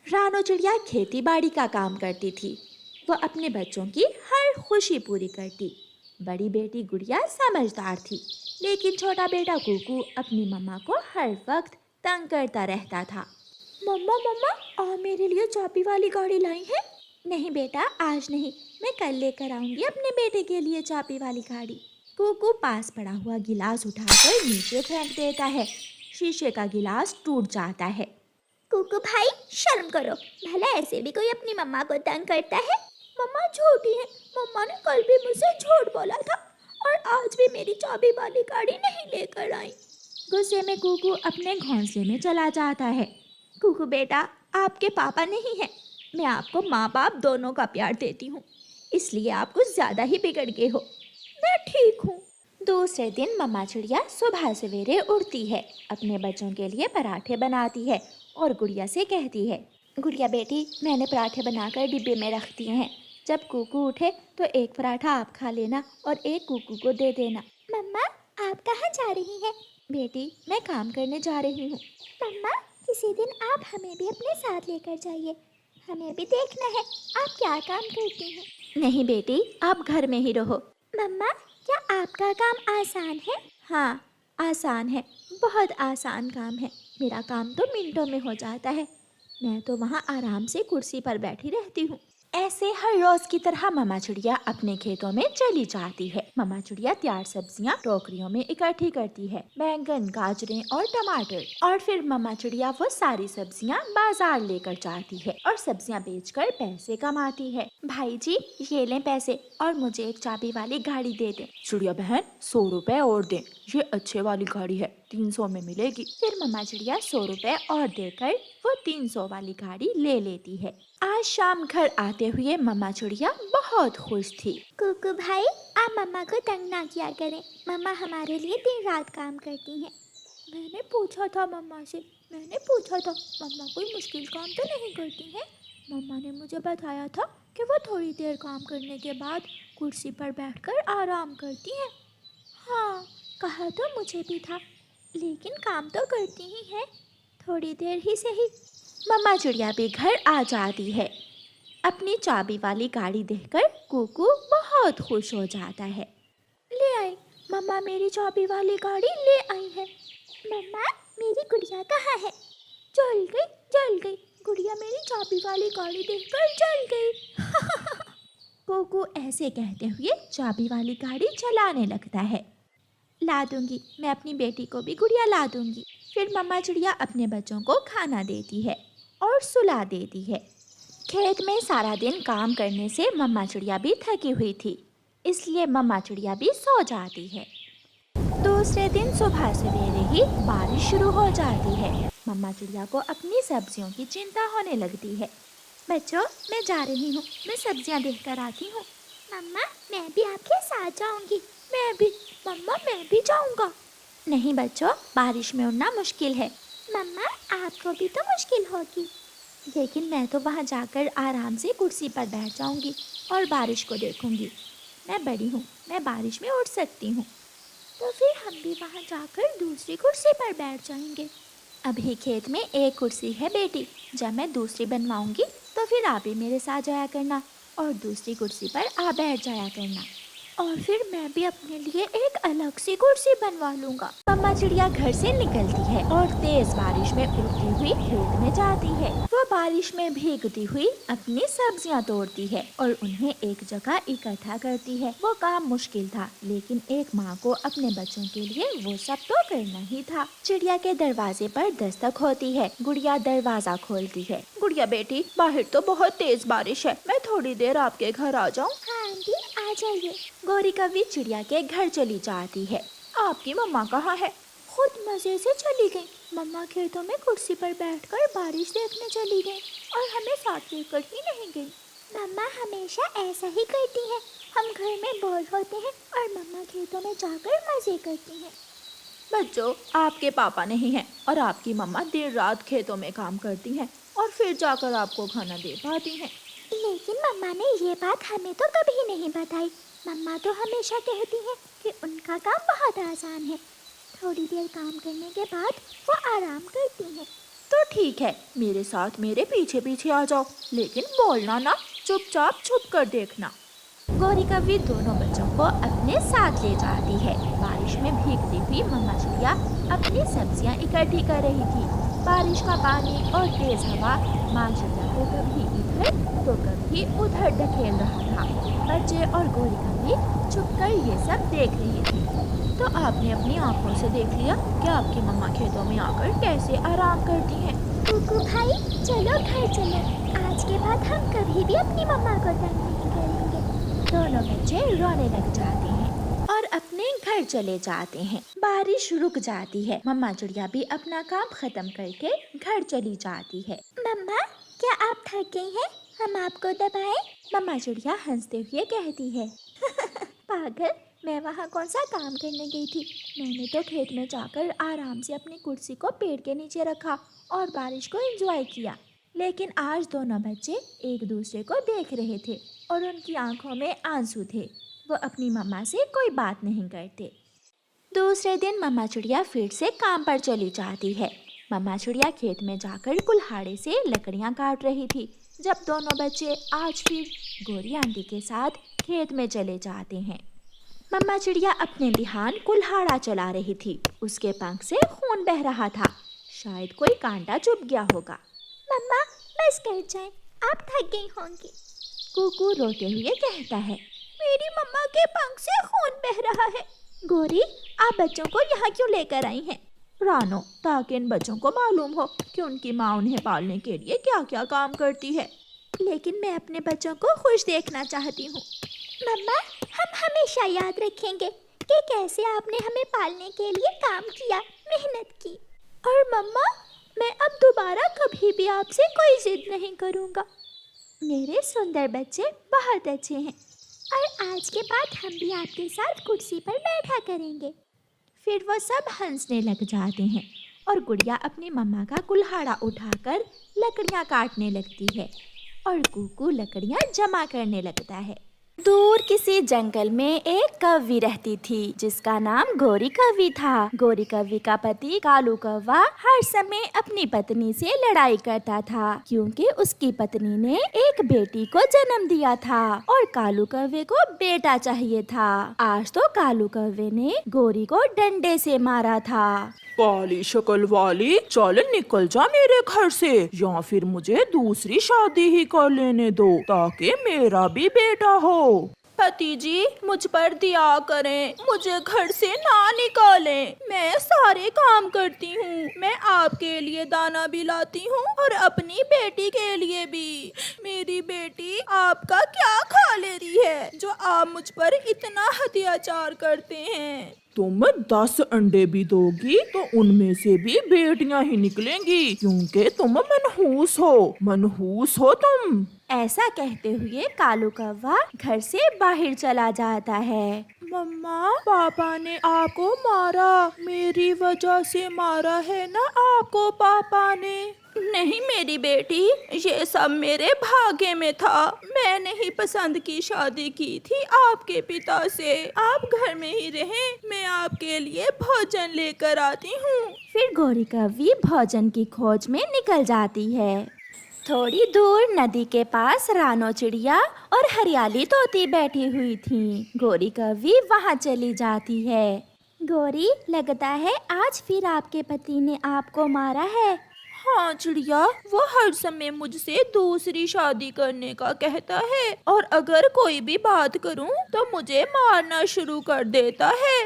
रानो चिड़िया खेती बाड़ी का काम करती थी। वो अपने बच्चों की हर खुशी पूरी करती। बड़ी बेटी गुड़िया समझदार थी, लेकिन छोटा बेटा कुकू अपनी मम्मा को हर वक्त तंग करता रहता था। मम्मा मम्मा, आप मेरे लिए चाबी वाली गाड़ी लाई है? नहीं बेटा, आज नहीं, मैं कल लेकर आऊंगी अपने बेटे के लिए चाबी वाली गाड़ी। कुकू पास पड़ा हुआ गिलास उठाकर नीचे फेंक देता है। शीशे का गिलास टूट जाता है। कुकू भाई, शर्म करो। भला ऐसे भी कोई अपनी मम्मा को तंग करता है? मम्मा छोटी है। मम्मा ने कल भी मुझसे झूठ बोला था और आज भी मेरी चाबी वाली गाड़ी नहीं लेकर आई। गुस्से में कुकू अपने घोंसले में चला जाता है। कुकू बेटा, आपके पापा नहीं हैं। मैं आपको माँ बाप दोनों का प्यार देती हूँ, इसलिए आप कुछ ज्यादा ही बिगड़ गए हो। मैं ठीक हूँ। दूसरे दिन मम्मा चिड़िया सुबह सवेरे उठती है, अपने बच्चों के लिए पराठे बनाती है और गुड़िया से कहती है, गुड़िया बेटी, मैंने पराठे बनाकर डिब्बे में रख दिए हैं। जब कुकू उठे तो एक पराठा आप खा लेना और एक कुकू को दे देना। मम्मा, आप कहाँ जा रही हैं? बेटी, मैं काम करने जा रही हूँ। मम्मा, किसी दिन आप हमें भी अपने साथ लेकर जाइए। हमें भी देखना है आप क्या काम करती हैं। नहीं बेटी, आप घर में ही रहो। मम्मा, क्या आपका काम आसान है? हाँ, आसान है, बहुत आसान काम है। मेरा काम तो मिनटों में हो जाता है। मैं तो वहाँ आराम से कुर्सी पर बैठी रहती हूँ। ऐसे हर रोज की तरह मम्मा चिड़िया अपने खेतों में चली जाती है। मम्मा चिड़िया तैयार सब्जियाँ टोकरियों में इकट्ठी करती है, बैंगन, गाजरें और टमाटर। और फिर मम्मा चिड़िया वो सारी सब्जियाँ बाजार लेकर जाती है और सब्जियाँ बेचकर पैसे कमाती है। भाई जी, ये लें पैसे और मुझे एक चाबी वाली गाड़ी दे दें। चिड़िया बहन, 100 रुपए और दें, ये अच्छे वाली गाड़ी है, 300 में मिलेगी। फिर मम्मा चिड़िया 100 रुपए और देकर वो 300 वाली गाड़ी ले लेती है। आज शाम घर आते हुए मम्मा चिड़िया बहुत खुश थी। कुकू भाई, आप मम्मा को तंग ना किया करें। मम्मा हमारे लिए दिन रात काम करती हैं। मैंने पूछा था मम्मा से, मम्मा कोई मुश्किल काम तो नहीं करती हैं। मम्मा ने मुझे बताया था कि वो थोड़ी देर काम करने के बाद कुर्सी पर बैठकर आराम करती हैं। हाँ, कहा तो मुझे भी था, लेकिन काम तो करती ही हैं, थोड़ी देर ही सही। मम्मा चिड़िया भी घर आ जाती है। अपनी चाबी वाली गाड़ी देखकर कुकू बहुत खुश हो जाता है। ले आई, मम्मा मेरी चाबी वाली गाड़ी ले आई है। मम्मा, मेरी गुड़िया कहाँ है? जल गई, गुड़िया मेरी चाबी वाली गाड़ी देखकर जल गई। कुकू ऐसे कहते हुए चाबी वाली गाड़ी चलाने लगता है। ला दूंगी, मैं अपनी बेटी को भी गुड़िया ला दूंगी। फिर मम्मा चिड़िया अपने बच्चों को खाना देती है और सुला देती है। खेत में सारा दिन काम करने से मम्मा चिड़िया भी थकी हुई थी, इसलिए मम्मा चिड़िया भी सो जाती है। दूसरे दिन सुबह सवेरे ही बारिश शुरू हो जाती है। मम्मा चिड़िया को अपनी सब्जियों की चिंता होने लगती है। बच्चों, मैं जा रही हूँ, मैं सब्जियाँ देखकर आती हूँ। मम्मा, मैं भी आपके साथ जाऊंगी। मैं भी, मम्मा मैं भी जाऊंगा। नहीं बच्चों, बारिश में उड़ना मुश्किल है। मम्मा, आपको भी तो मुश्किल होगी। लेकिन मैं तो वहाँ जाकर आराम से कुर्सी पर बैठ जाऊंगी और बारिश को देखूंगी। मैं बड़ी हूँ, मैं बारिश में उड़ सकती हूँ। तो फिर हम भी वहाँ जाकर दूसरी कुर्सी पर बैठ जाएंगे। अभी खेत में एक कुर्सी है बेटी, जब मैं दूसरी बनवाऊंगी तो फिर आप भी मेरे साथ जाया करना और दूसरी कुर्सी पर आप बैठ जाया करना। और फिर मैं भी अपने लिए एक अलग सी कुर्सी बनवा लूँगा। मम्मा चिड़िया घर से निकलती है और तेज बारिश में उड़ती हुई खेत में जाती है। वो बारिश में भीगती हुई अपनी सब्जियां तोड़ती है और उन्हें एक जगह इकट्ठा करती है। वो काम मुश्किल था, लेकिन एक माँ को अपने बच्चों के लिए वो सब तो करना ही था। चिड़िया के दरवाजे पर दस्तक होती है। गुड़िया दरवाजा खोलती है। गुड़िया बेटी, बाहर तो बहुत तेज बारिश है, मैं थोड़ी देर आपके घर आ जाऊँ? हाँ आंटी, आ जाइए। गौरी कवि चिड़िया के घर चली जाती है। आपकी मम्मा कहाँ है? खुद मजे से चली गई। मम्मा खेतों में कुर्सी पर बैठकर बारिश देखने चली गई और हमें साथ लेकर ही नहीं गई। मम्मा हमेशा ऐसा ही करती है। हम घर में बोर होते हैं और मम्मा खेतों में जाकर मजे करती हैं। बच्चों, आपके पापा नहीं हैं और आपकी मम्मा दिन रात खेतों में काम करती हैं और फिर जाकर आपको खाना दे पाती हैं। लेकिन मम्मा ने ये बात हमें तो कभी नहीं बताई। मम्मा तो हमेशा कहती हैं कि उनका काम बहुत आसान है। थोड़ी देर काम करने के बाद वो आराम करती हैं। तो ठीक है, मेरे साथ मेरे पीछे पीछे आ जाओ, लेकिन बोलना ना, चुपचाप छुप कर देखना। गौरी कव्वी दोनों बच्चों को अपने साथ ले जाती है। बारिश में भीगती हुई मम्मा चिड़िया अपनी सब्जियां इकट्ठी कर रही थी। बारिश का पानी और तेज हवा माँ चिड़िया को कभी इधर तो कभी उधर ढकेल रहा था। बच्चे और गौरी कव्वी छुपकर ये सब देख रही थी। तो आपने अपनी आंखों से देख लिया कि आपकी मम्मा खेतों में आकर कैसे आराम करती हैं। कुकू भाई, चलो घर चलो। आज के बाद हम कभी भी अपनी मम्मा को तंग नहीं करेंगे। दोनों बच्चे रोने लग जाते हैं और अपने घर चले जाते हैं। बारिश रुक जाती है। मम्मा चिड़िया भी अपना काम खत्म करके घर चली जाती है। मम्मा, क्या आप थक गई हैं? हम आपको दबाएं? मम्मा चिड़िया हंसते हुए कहती है, पागल, मैं वहाँ कौन सा काम करने गई थी। मैंने तो खेत में जाकर आराम से अपनी कुर्सी को पेड़ के नीचे रखा और बारिश को एंजॉय किया। लेकिन आज दोनों बच्चे एक दूसरे को देख रहे थे और उनकी आंखों में आंसू थे। वो अपनी मम्मा से कोई बात नहीं करते। दूसरे दिन मम्मा चिड़िया फिर से काम पर चली जाती है। मम्मा चिड़िया खेत में जाकर कुल्हाड़े से लकड़ियाँ काट रही थी जब दोनों बच्चे आज फिर गौरी आंटी के साथ खेत में चले जाते हैं। मम्मा चिड़िया अपने ध्यान कुल्हाड़ा चला रही थी। उसके पंख से खून बह रहा था। शायद कोई कांटा चुभ गया होगा। मम्मा, बस कर जाएं, आप थक गई होंगी। कुकू रोते हुए कहता है, मेरी मम्मा के पंख से खून बह रहा है। गौरी, आप बच्चों को यहाँ क्यों लेकर आई हैं? रानो, ताकि इन बच्चों को मालूम हो कि उनकी माँ उन्हें पालने के लिए क्या क्या काम करती है। लेकिन मैं अपने बच्चों को खुश देखना चाहती हूँ। मम्मा, हम हमेशा याद रखेंगे कि कैसे आपने हमें पालने के लिए काम किया, मेहनत की। और मम्मा, मैं अब दोबारा कभी भी आपसे कोई जिद नहीं करूँगा। मेरे सुंदर बच्चे बहुत अच्छे हैं और आज के बाद हम भी आपके साथ कुर्सी पर बैठा करेंगे। फिर वो सब हंसने लग जाते हैं और गुड़िया अपनी मम्मा का कुल्हाड़ा उठाकर लकड़ियाँ काटने लगती है और कुकू लकड़ियाँ जमा करने लगता है। दूर किसी जंगल में एक कव्वी रहती थी जिसका नाम गौरी कव्वी था। गौरी कव्वी का पति कालू कौवा हर समय अपनी पत्नी से लड़ाई करता था क्योंकि उसकी पत्नी ने एक बेटी को जन्म दिया था और कालू कौवे को बेटा चाहिए था। आज तो कालू कौवे ने गौरी को डंडे से मारा था। काली शक्ल वाली, चल निकल जा मेरे घर से, या फिर मुझे दूसरी शादी ही कर लेने दो ताकि मेरा भी बेटा हो। पति जी, मुझ पर दया करें, मुझे घर से ना निकालें। मैं सारे काम करती हूँ। मैं आपके लिए दाना भी लाती हूँ और अपनी बेटी के लिए भी। मेरी बेटी आपका क्या खा ले रही है जो आप मुझ पर इतना अत्याचार करते हैं? तुम 10 अंडे भी दोगी तो उनमें से भी बेटियां ही निकलेंगी क्योंकि तुम मनहूस हो तुम। ऐसा कहते हुए कालू कौवा घर से बाहर चला जाता है। मम्मा, पापा ने आपको मारा, मेरी वजह से मारा है ना आपको पापा ने? नहीं मेरी बेटी, ये सब मेरे भाग्य में था। मैंने ही पसंद की शादी की थी आपके पिता से। आप घर में ही रहें, मैं आपके लिए भोजन लेकर आती हूँ। फिर गौरी कव्वी भोजन की खोज में निकल जाती है। थोड़ी दूर नदी के पास रानो चिड़िया और हरियाली तोती बैठी हुई थी। गौरी कव्वी वहाँ चली जाती है। गौरी, लगता है आज फिर आपके पति ने आपको मारा है। हाँ चिड़िया, वो हर समय मुझसे दूसरी शादी करने का कहता है और अगर कोई भी बात करूं तो मुझे मारना शुरू कर देता है।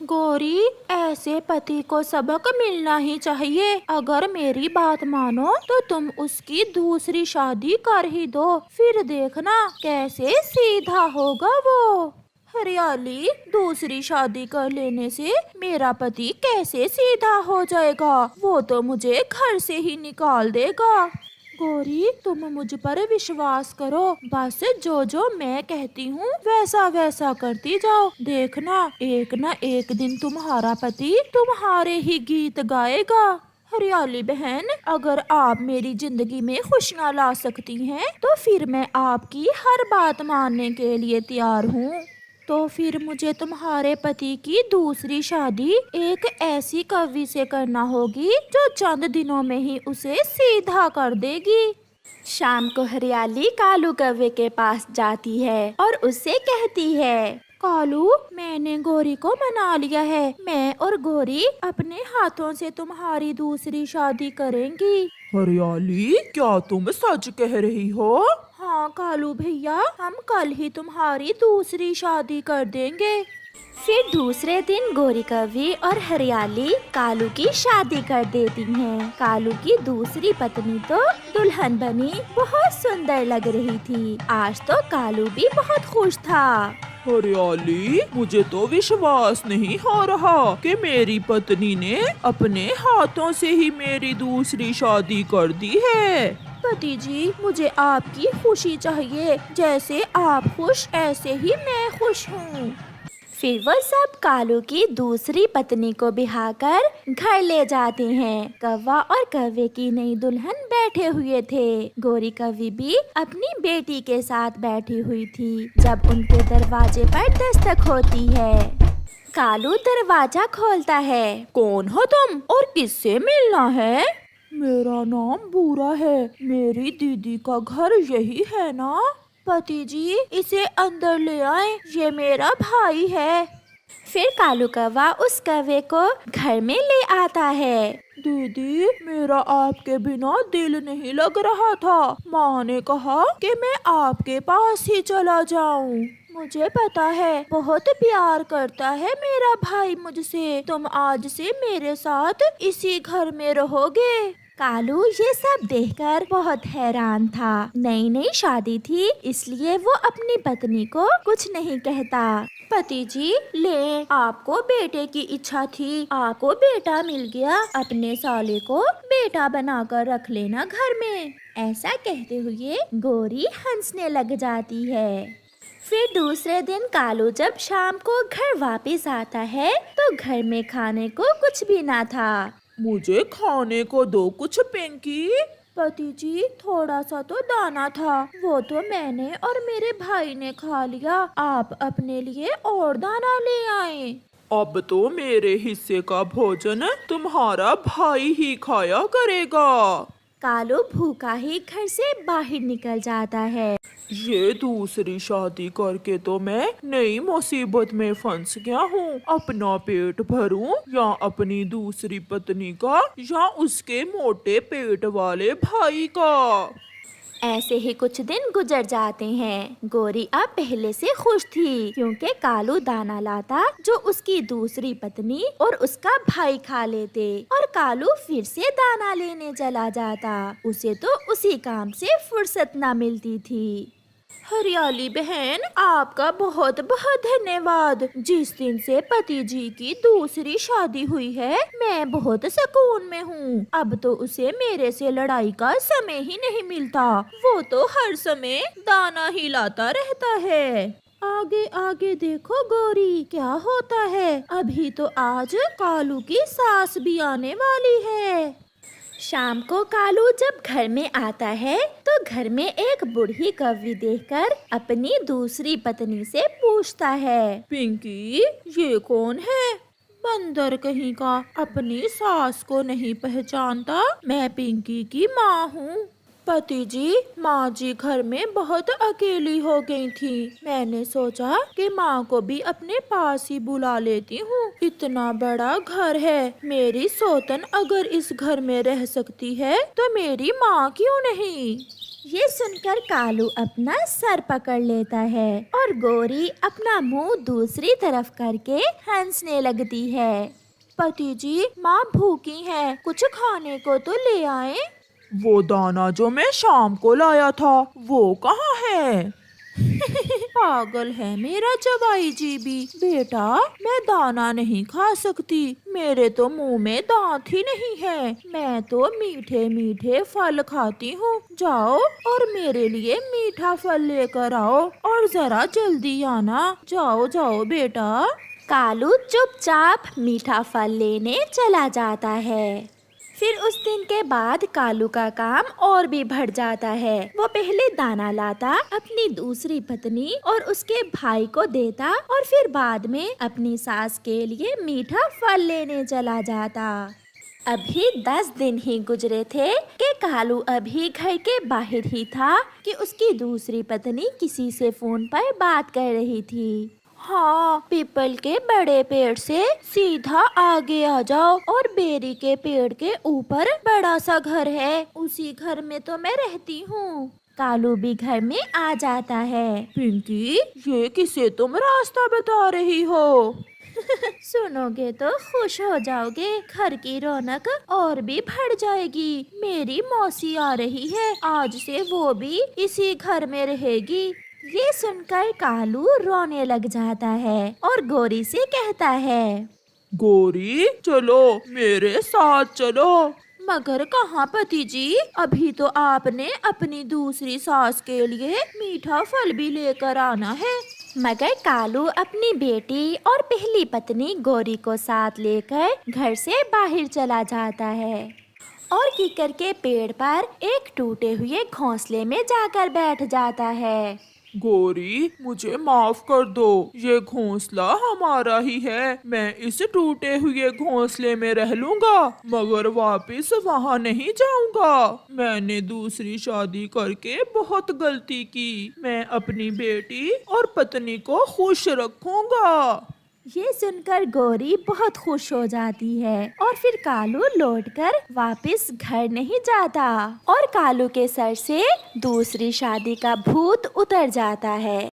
गौरी, ऐसे पति को सबक मिलना ही चाहिए। अगर मेरी बात मानो तो तुम उसकी दूसरी शादी कर ही दो, फिर देखना कैसे सीधा होगा वो। हरियाली, दूसरी शादी कर लेने से मेरा पति कैसे सीधा हो जाएगा? वो तो मुझे घर से ही निकाल देगा। गौरी, तुम मुझ पर विश्वास करो, बस जो जो मैं कहती हूँ वैसा वैसा करती जाओ। देखना एक न एक दिन तुम्हारा पति तुम्हारे ही गीत गाएगा। हरियाली बहन, अगर आप मेरी जिंदगी में खुशियाँ ला सकती हैं तो फिर मैं आपकी हर बात मानने के लिए तैयार हूँ। तो फिर मुझे तुम्हारे पति की दूसरी शादी एक ऐसी कवि से करना होगी जो चंद दिनों में ही उसे सीधा कर देगी। शाम को हरियाली कालू कौवे के पास जाती है और उससे कहती है, कालू, मैंने गोरी को मना लिया है। मैं और गोरी अपने हाथों से तुम्हारी दूसरी शादी करेंगी। हरियाली, क्या तुम सच कह रही हो? हाँ कालू भैया, हम कल ही तुम्हारी दूसरी शादी कर देंगे। फिर दूसरे दिन गोरी कौवी और हरियाली कालू की शादी कर देती हैं। कालू की दूसरी पत्नी तो दुल्हन बनी बहुत सुंदर लग रही थी। आज तो कालू भी बहुत खुश था। हरियाली, मुझे तो विश्वास नहीं हो रहा कि मेरी पत्नी ने अपने हाथों से ही मेरी दूसरी शादी कर दी है। पति जी, मुझे आपकी खुशी चाहिए। जैसे आप खुश ऐसे ही मैं खुश हूँ। फिर वो सब कालू की दूसरी पत्नी को बिहाकर घर ले जाते हैं। कौवा और कौवे की नई दुल्हन बैठे हुए थे। गोरी कौवी भी अपनी बेटी के साथ बैठी हुई थी जब उनके दरवाजे पर दस्तक होती है। कालू दरवाजा खोलता है। कौन हो तुम और किससे मिलना है? मेरा नाम बूरा है। मेरी दीदी का घर यही है ना? पति जी, इसे अंदर ले आए, ये मेरा भाई है। फिर कालू कौवा उस कौवे को घर में ले आता है। दीदी, मेरा आपके बिना दिल नहीं लग रहा था। माँ ने कहा कि मैं आपके पास ही चला जाऊं। मुझे पता है, बहुत प्यार करता है मेरा भाई मुझसे। तुम आज से मेरे साथ इसी घर में रहोगे। कालू ये सब देखकर बहुत हैरान था। नई नई शादी थी, इसलिए वो अपनी पत्नी को कुछ नहीं कहता। पति जी, ले, आपको बेटे की इच्छा थी, आपको बेटा मिल गया। अपने साले को बेटा बनाकर रख लेना घर में। ऐसा कहते हुए गोरी हंसने लग जाती है। फिर दूसरे दिन कालू जब शाम को घर वापस आता है तो घर में खाने को कुछ भी ना था। मुझे खाने को दो कुछ, पिंकी। पति जी, थोड़ा सा तो दाना था, वो तो मैंने और मेरे भाई ने खा लिया। आप अपने लिए और दाना ले आए। अब तो मेरे हिस्से का भोजन तुम्हारा भाई ही खाया करेगा। कालू भूखा ही घर से बाहर निकल जाता है। ये दूसरी शादी करके तो मैं नई मुसीबत में फंस गया हूँ। अपना पेट भरूं या अपनी दूसरी पत्नी का या उसके मोटे पेट वाले भाई का। ऐसे ही कुछ दिन गुजर जाते हैं। गोरी अब पहले से खुश थी क्योंकि कालू दाना लाता जो उसकी दूसरी पत्नी और उसका भाई खा लेते और कालू फिर से दाना लेने चला जाता। उसे तो उसी काम से फुर्सत ना मिलती थी। हरियाली बहन, आपका बहुत बहुत धन्यवाद। जिस दिन से पति जी की दूसरी शादी हुई है मैं बहुत सुकून में हूँ। अब तो उसे मेरे से लड़ाई का समय ही नहीं मिलता। वो तो हर समय दाना ही लाता रहता है। आगे आगे देखो गोरी, क्या होता है। अभी तो आज कालू की सास भी आने वाली है। शाम को कालू जब घर में आता है तो घर में एक बूढ़ी कौवी देखकर अपनी दूसरी पत्नी से पूछता है, पिंकी, ये कौन है? बंदर कहीं का, अपनी सास को नहीं पहचानता। मैं पिंकी की माँ हूँ। पति जी, माँ जी घर में बहुत अकेली हो गई थी। मैंने सोचा कि माँ को भी अपने पास ही बुला लेती हूँ। इतना बड़ा घर है, मेरी सौतन अगर इस घर में रह सकती है तो मेरी माँ क्यों नहीं। ये सुनकर कालू अपना सर पकड़ लेता है और गोरी अपना मुंह दूसरी तरफ करके हंसने लगती है। पति जी, माँ भूखी है, कुछ खाने को तो ले आए। वो दाना जो मैं शाम को लाया था वो कहाँ है? पागल है मेरा जवाई जी भी। बेटा, मैं दाना नहीं खा सकती, मेरे तो मुंह में दांत ही नहीं है। मैं तो मीठे मीठे फल खाती हूँ। जाओ और मेरे लिए मीठा फल लेकर आओ और जरा जल्दी आना। जाओ जाओ बेटा। कालू चुपचाप मीठा फल लेने चला जाता है। फिर उस दिन के बाद कालू का काम और भी बढ़ जाता है। वो पहले दाना लाता, अपनी दूसरी पत्नी और उसके भाई को देता और फिर बाद में अपनी सास के लिए मीठा फल लेने चला जाता। अभी 10 दिन ही गुजरे थे कि कालू अभी घर के बाहर ही था कि उसकी दूसरी पत्नी किसी से फोन पर बात कर रही थी। हाँ, पीपल के बड़े पेड़ से सीधा आगे आ जाओ और बेरी के पेड़ के ऊपर बड़ा सा घर है, उसी घर में तो मैं रहती हूँ। कालू भी घर में आ जाता है। पिंकी, ये किसे तुम रास्ता बता रही हो? सुनोगे तो खुश हो जाओगे, घर की रौनक और भी बढ़ जाएगी। मेरी मौसी आ रही है, आज से वो भी इसी घर में रहेगी। ये सुनकर कालू रोने लग जाता है और गोरी से कहता है, गोरी, चलो मेरे साथ चलो। मगर कहाँ पति जी, अभी तो आपने अपनी दूसरी सास के लिए मीठा फल भी लेकर आना है। मगर कालू अपनी बेटी और पहली पत्नी गोरी को साथ लेकर घर से बाहर चला जाता है और कीकर के पेड़ पर एक टूटे हुए घोंसले में जाकर बैठ जाता है। गोरी, मुझे माफ कर दो, ये घोंसला हमारा ही है। मैं इस टूटे हुए घोंसले में रह लूंगा, मगर वापस वहाँ नहीं जाऊंगा। मैंने दूसरी शादी करके बहुत गलती की। मैं अपनी बेटी और पत्नी को खुश रखूंगा। ये सुनकर गोरी बहुत खुश हो जाती है और फिर कालू लौटकर वापस घर नहीं जाता और कालू के सर से दूसरी शादी का भूत उतर जाता है।